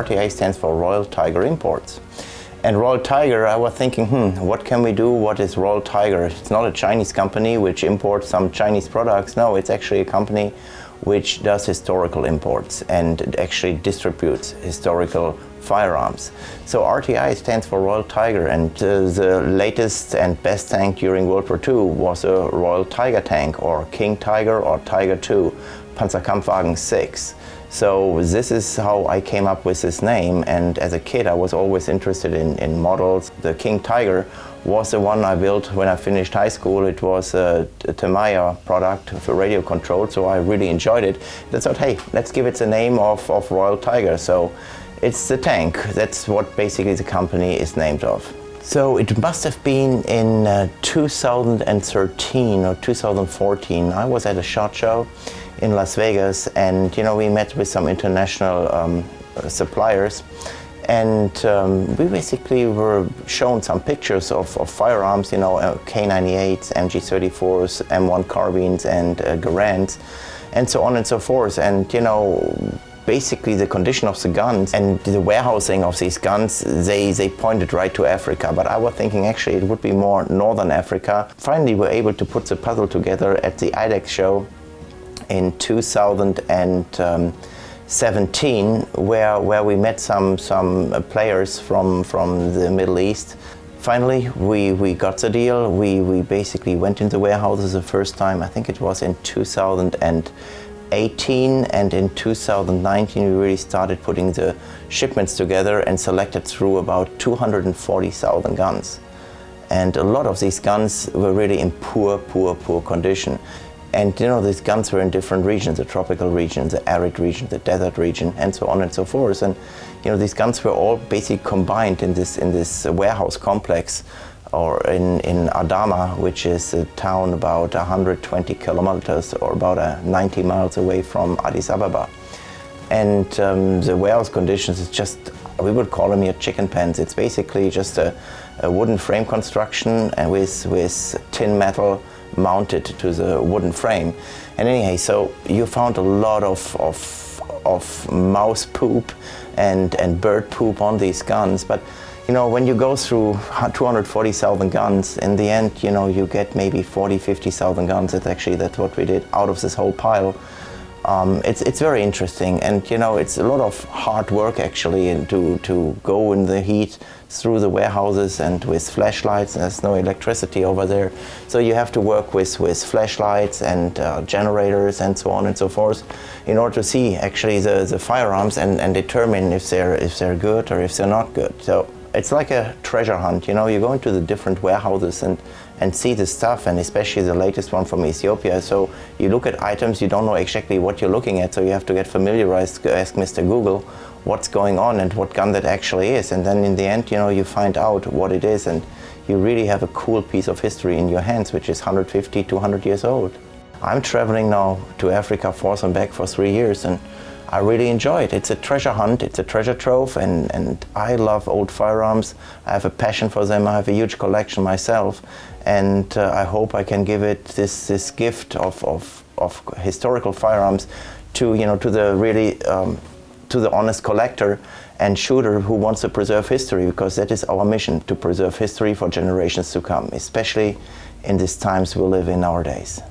RTI stands for Royal Tiger Imports. And Royal Tiger, I was thinking, what can we do? What is Royal Tiger? It's not a Chinese company which imports some Chinese products. No, it's actually a company which does historical imports and actually distributes historical firearms. So RTI stands for Royal Tiger, and the latest and best tank during World War II was a Royal Tiger tank, or King Tiger, or Tiger II, Panzerkampfwagen 6. So this is how I came up with this name, and as a kid I was always interested in models. The King Tiger was the one I built when I finished high school. It was a Tamiya product for radio control, so I really enjoyed it. I thought, hey, let's give it the name of Royal Tiger. So it's the tank. That's what basically the company is named of. So it must have been in 2013 or 2014. I was at a SHOT Show in Las Vegas, and we met with some international suppliers, and we basically were shown some pictures of firearms, K98s, MG34s, M1 carbines, and Garands, and so on and so forth. And basically the condition of the guns and the warehousing of these guns, they pointed right to Africa. But I was thinking actually it would be more Northern Africa. Finally, we were able to put the puzzle together at the IDEX show in 2017, where we met some players from the Middle East. Finally, we got the deal. We basically went into warehouses the first time. I think it was in 2018, and in 2019 we really started putting the shipments together and selected through about 240,000 guns. And a lot of these guns were really in poor condition. And these guns were in different regions, the tropical region, the arid region, the desert region, and so on and so forth. And these guns were all basically combined in this warehouse complex, or in Adama, which is a town about 120 kilometers or about 90 miles away from Addis Ababa. And the warehouse conditions is just, we would call them here chicken pens. It's basically just a wooden frame construction and with tin metal mounted to the wooden frame. And anyway, so you found a lot of mouse poop and bird poop on these guns. But when you go through 240,000 guns, in the end, you get maybe 50,000 guns. That's what we did out of this whole pile. It's very interesting, and it's a lot of hard work actually, and to go in the heat through the warehouses and with flashlights. There's no electricity over there, so you have to work with flashlights and generators and so on and so forth in order to see actually the firearms and determine if they're good or if they're not good. So it's like a treasure hunt. You go into the different warehouses and see the stuff, and especially the latest one from Ethiopia. So you look at items, you don't know exactly what you're looking at, so you have to get familiarized, ask Mr. Google what's going on and what gun that actually is. And then in the end, you find out what it is, and you really have a cool piece of history in your hands, which is 150, 200 years old. I'm traveling now to Africa forth and back for 3 years, and I really enjoy it. It's a treasure hunt, it's a treasure trove, and I love old firearms. I have a passion for them. I have a huge collection myself, and I hope I can give it this gift of historical firearms to the really to the honest collector and shooter who wants to preserve history, because that is our mission, to preserve history for generations to come, especially in these times we live in nowadays.